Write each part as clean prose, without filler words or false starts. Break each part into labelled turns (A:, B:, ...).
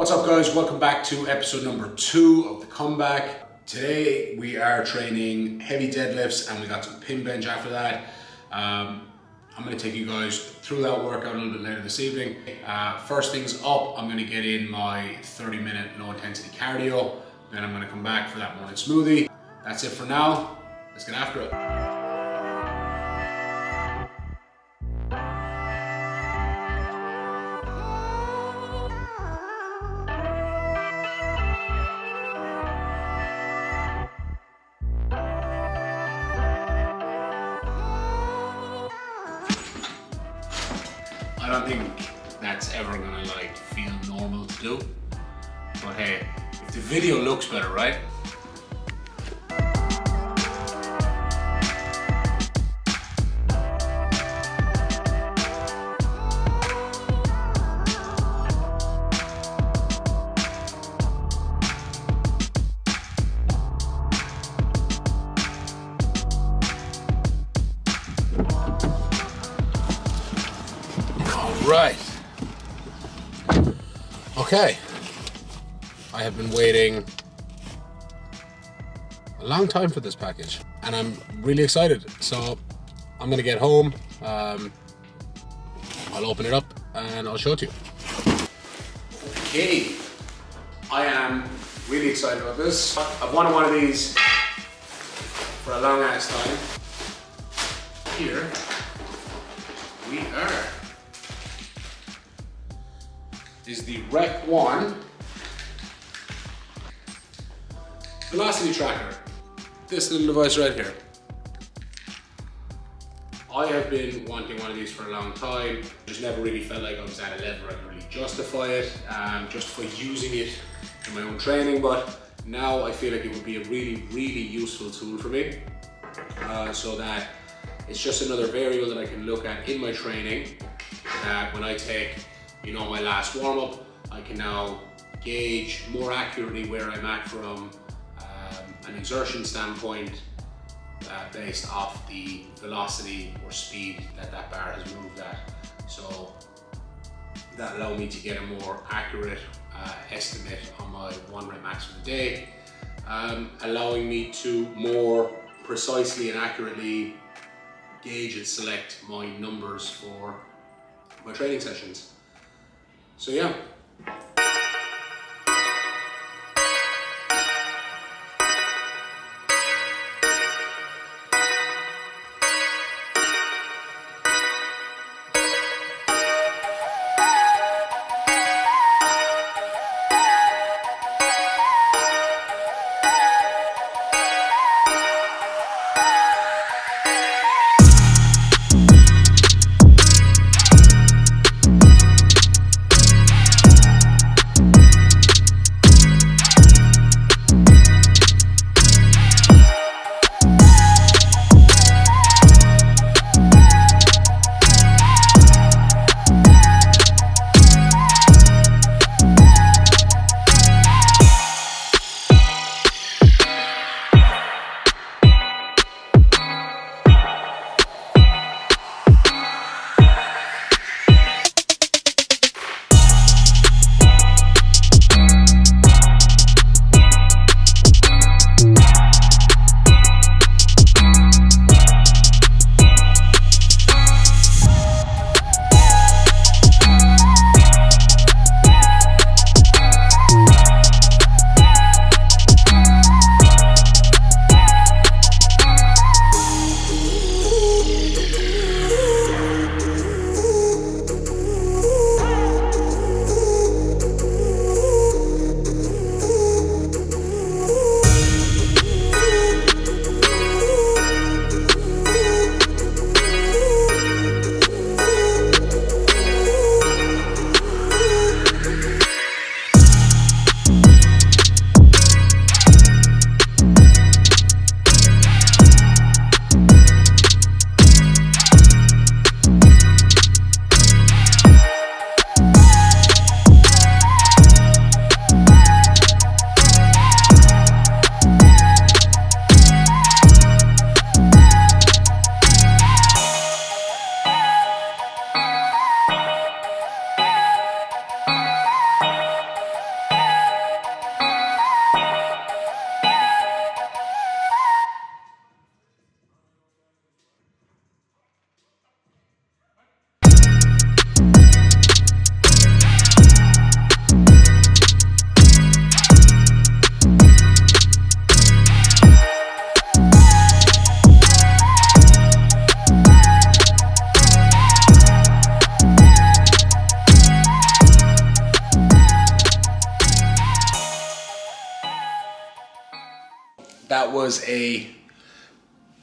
A: What's up guys, welcome back to episode number 2 of The Comeback. Today we are training heavy deadlifts and we got some pin bench after that. I'm going to take you guys through that workout a little bit later this evening. First things up, I'm going to get in my 30-minute low intensity cardio. Then I'm going to come back for that morning smoothie. That's it for now, let's get after it. I don't think that's ever gonna feel normal to do, but hey, if the video looks better, right? Right. Okay. I have been waiting a long time for this package and I'm really excited. So I'm gonna get home, I'll open it up and I'll show it to you. Okay. I am really excited about this. I've wanted one of these for a long ass time. Here we are. Is the Rec 1 velocity tracker. This little device right here. I have been wanting one of these for a long time. Just never really felt like I was at a level where I could really justify it, just for using it in my own training. But now I feel like it would be a really, really useful tool for me. So that it's just another variable that I can look at in my training. That when I take my last warm-up, I can now gauge more accurately where I'm at from an exertion standpoint based off the velocity or speed that bar has moved at. So that allowed me to get a more accurate estimate on my 1 rep max for the day, allowing me to more precisely and accurately gauge and select my numbers for my training sessions. So yeah. that was a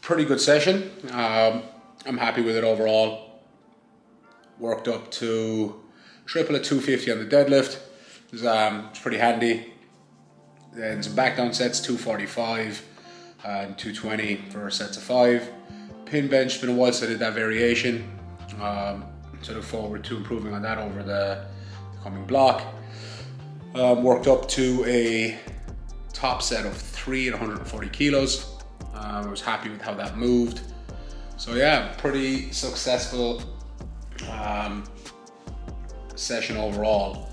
A: pretty good session. I'm happy with it overall. Worked up to triple at 250 on the deadlift. It's pretty handy. Then some back down sets, 245 and 220 for sets of 5. Pin bench, it's been a while since I did that variation. So look forward to improving on that over the coming block. Worked up to a top set of 3 at 140 kilos. I was happy with how that moved. So yeah, pretty successful session overall.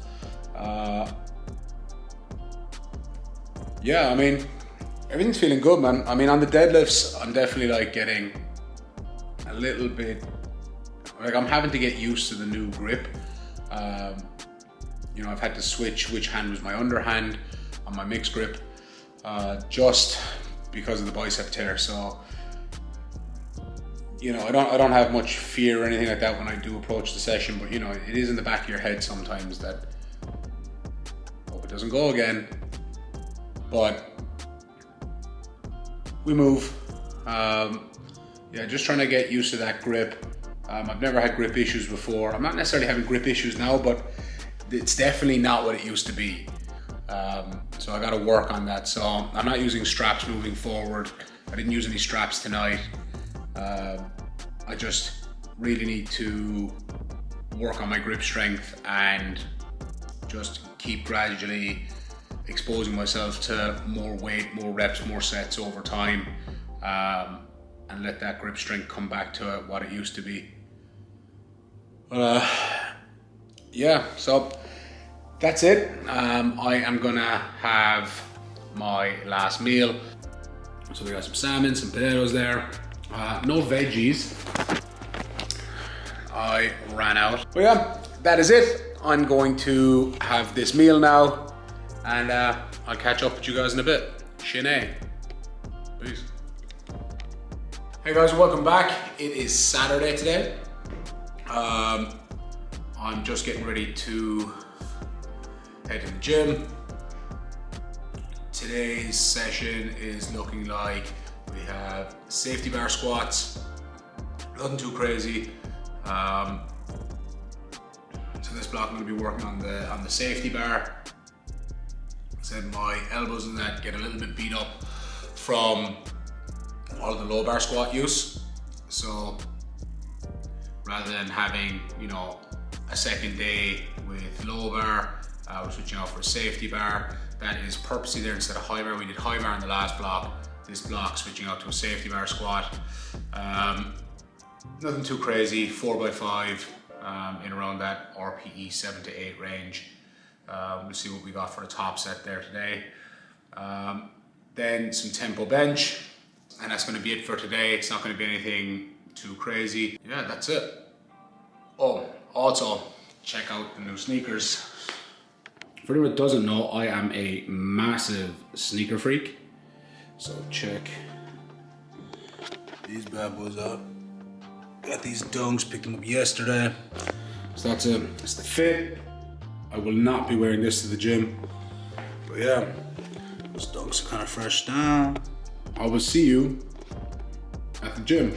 A: Yeah, I mean, everything's feeling good, man. I mean, on the deadlifts, I'm definitely like getting a little bit, like I'm having to get used to the new grip. You know, I've had to switch which hand was my underhand on my mixed grip, just because of the bicep tear. So, you know, I don't have much fear or anything like that when I do approach the session, but you know, it is in the back of your head sometimes that, hope it doesn't go again. But we move. Yeah, just trying to get used to that grip. I've never had grip issues before. I'm not necessarily having grip issues now, but it's definitely not what it used to be. So I got to work on that. So I'm not using straps moving forward. I didn't use any straps tonight. I just really need to work on my grip strength and just keep gradually exposing myself to more weight, more reps, more sets over time, and let that grip strength come back to what it used to be. Yeah, so that's it. I am gonna have my last meal. So we got some salmon, some potatoes there. No veggies. I ran out. But yeah, that is it. I'm going to have this meal now, and I'll catch up with you guys in a bit. Shine. Peace. Hey guys, welcome back. It is Saturday today. I'm just getting ready to head to the gym. Today's session is looking like we have safety bar squats, nothing too crazy. So this block I'm going to be working on the safety bar. I said my elbows and that get a little bit beat up from all of the low bar squat use. So rather than having, you know, a second day with low bar, we're switching out for a safety bar. That is purposely there instead of high bar. We did high bar in the last block. This block switching out to a safety bar squat. Nothing too crazy, 4x5 in around that RPE 7 to 8 range. We'll see what we got for a top set there today. Then some tempo bench, and that's going to be it for today. It's not going to be anything too crazy. Yeah, that's it. Oh, also check out the new sneakers. For anyone that doesn't know, I am a massive sneaker freak. So check these bad boys out. Got these Dunks, picked them up yesterday. So that's it. It's the fit. I will not be wearing this to the gym. But yeah, those Dunks are kind of fresh down. I will see you at the gym.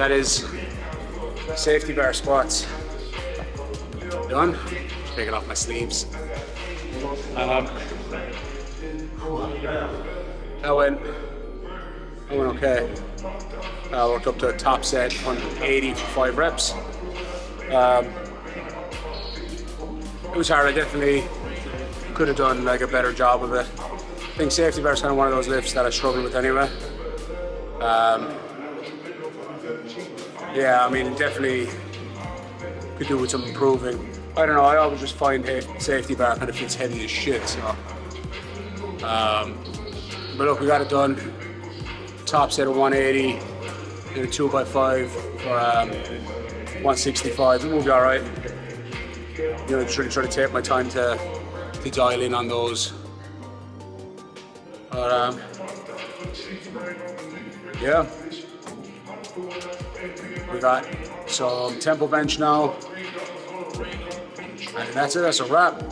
A: that is safety bar squats done. Taking off my sleeves. That went okay. Worked up to a top set, 180 for 5 reps. It was hard. I definitely could have done like a better job of it. I think safety bar is kind of one of those lifts that I struggle with anyway. Yeah, I mean, definitely could do with some improving. I don't know, I always just find safety bar kind of feels heavy as shit, so. But look, we got it done. Top set of 180, did a 2x5 for 165. It moved all right. You know, just really try to take my time to dial in on those. But yeah. We got some tempo bench now. And that's it, that's a wrap.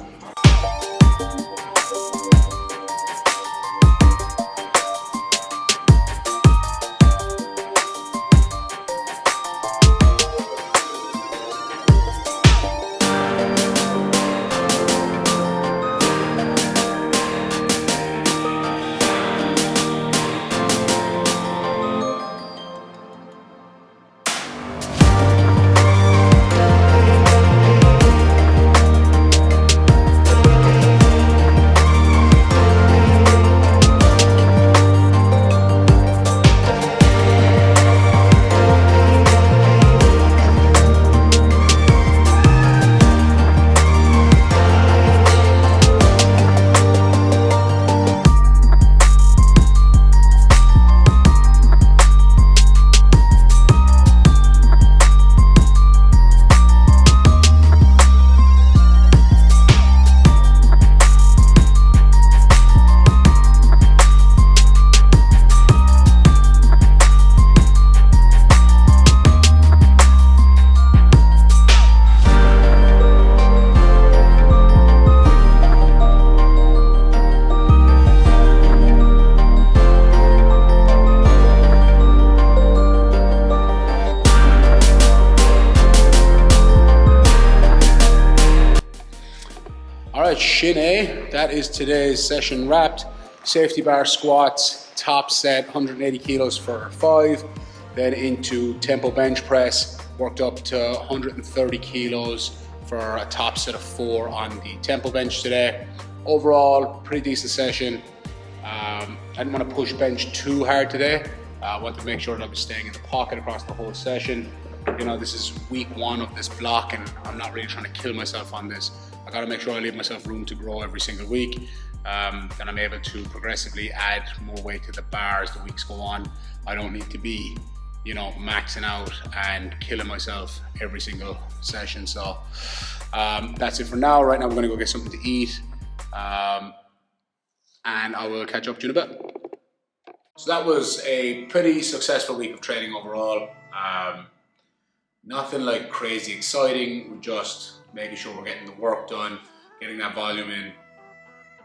A: Alright, Shin A, that is today's session wrapped. Safety bar squats, top set, 180 kilos for 5. Then into tempo bench press, worked up to 130 kilos for a top set of 4 on the tempo bench today. Overall, pretty decent session. I didn't want to push bench too hard today. I wanted to make sure that I was staying in the pocket across the whole session. You know, this is week 1 of this block and I'm not really trying to kill myself on this. I got to make sure I leave myself room to grow every single week. Then I'm able to progressively add more weight to the bar as the weeks go on. I don't need to be, you know, maxing out and killing myself every single session. So that's it for now. Right now we're going to go get something to eat. And I will catch up to you in a bit. So that was a pretty successful week of training overall. Nothing like crazy exciting, we're just making sure we're getting the work done, getting that volume in,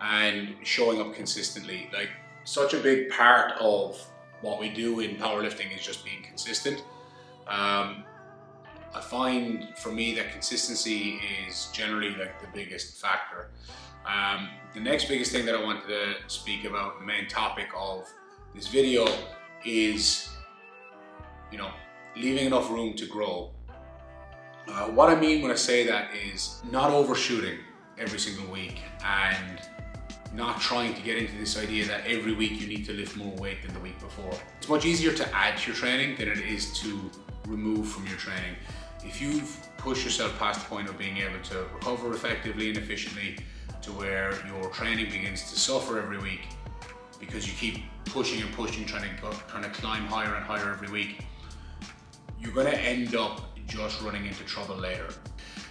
A: and showing up consistently. Like, such a big part of what we do in powerlifting is just being consistent. I find for me that consistency is generally like the biggest factor. The next biggest thing that I wanted to speak about, the main topic of this video, is, you know, leaving enough room to grow. What I mean when I say that is not overshooting every single week and not trying to get into this idea that every week you need to lift more weight than the week before. It's much easier to add to your training than it is to remove from your training. If you've pushed yourself past the point of being able to recover effectively and efficiently to where your training begins to suffer every week because you keep pushing and pushing, trying to climb higher and higher every week, you're going to end up just running into trouble later.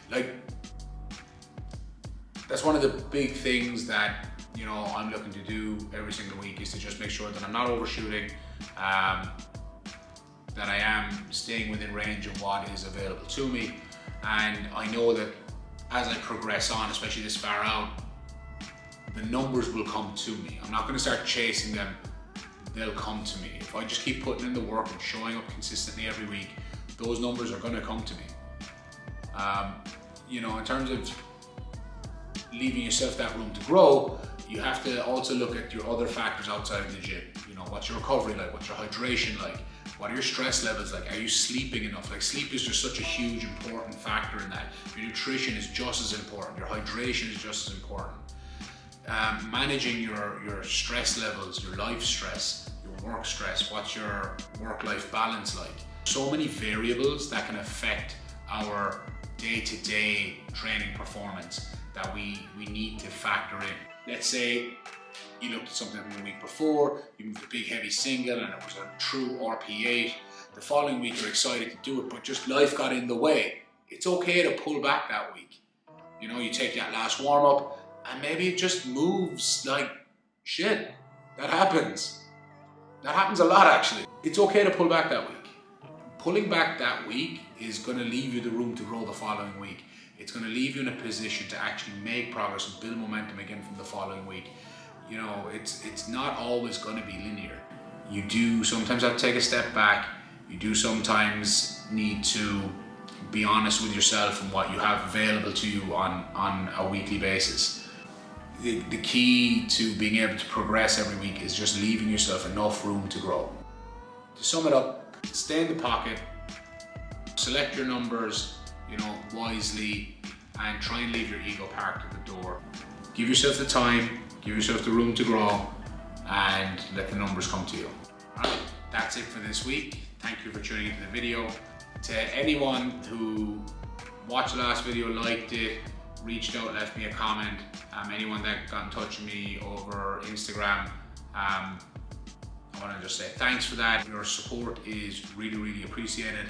A: Like, that's one of the big things that, you know, I'm looking to do every single week, is to just make sure that I'm not overshooting, that I am staying within range of what is available to me. And I know that as I progress on, especially this far out, the numbers will come to me. I'm not going to start chasing them, they'll come to me. If I just keep putting in the work and showing up consistently every week, those numbers are going to come to me. You know, in terms of leaving yourself that room to grow, you have to also look at your other factors outside of the gym. You know, what's your recovery like? What's your hydration like? What are your stress levels like? Are you sleeping enough? Like, sleep is just such a huge important factor in that. Your nutrition is just as important. Your hydration is just as important. Managing your stress levels, your life stress, your work stress, what's your work-life balance like? So many variables that can affect our day-to-day training performance that we need to factor in. Let's say you looked at something from the week before, you moved a big heavy single and it was a true RP8. The following week you're excited to do it, but just life got in the way. It's okay to pull back that week. You know, you take that last warm up and maybe it just moves like shit. That happens. That happens a lot actually. It's okay to pull back that week. Pulling back that week is going to leave you the room to grow the following week. It's going to leave you in a position to actually make progress and build momentum again from the following week. You know, it's not always going to be linear. You do sometimes have to take a step back. You do sometimes need to be honest with yourself and what you have available to you on a weekly basis. The key to being able to progress every week is just leaving yourself enough room to grow. To sum it up, stay in the pocket, select your numbers, you know, wisely, and try and leave your ego parked at the door. Give yourself the time, give yourself the room to grow, and let the numbers come to you. Alright, that's it for this week. Thank you for tuning into the video. To anyone who watched the last video, liked it, reached out, left me a comment, anyone that got in touch with me over Instagram, I want to just say thanks for that. Your support is really, really appreciated.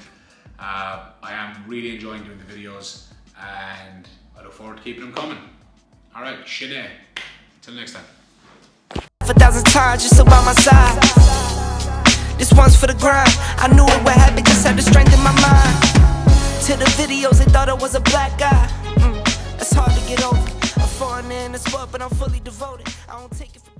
A: I am really enjoying doing the videos and I look forward to keeping them coming. Alright, Shanae, till next time.
B: 1,000 times just about my side. This one's for the grind. I knew it would happen, just had the strength in my mind. To the videos, they thought I was a black guy. That's hard to get over. I'm foreign in this world, but I'm fully devoted. I don't take it for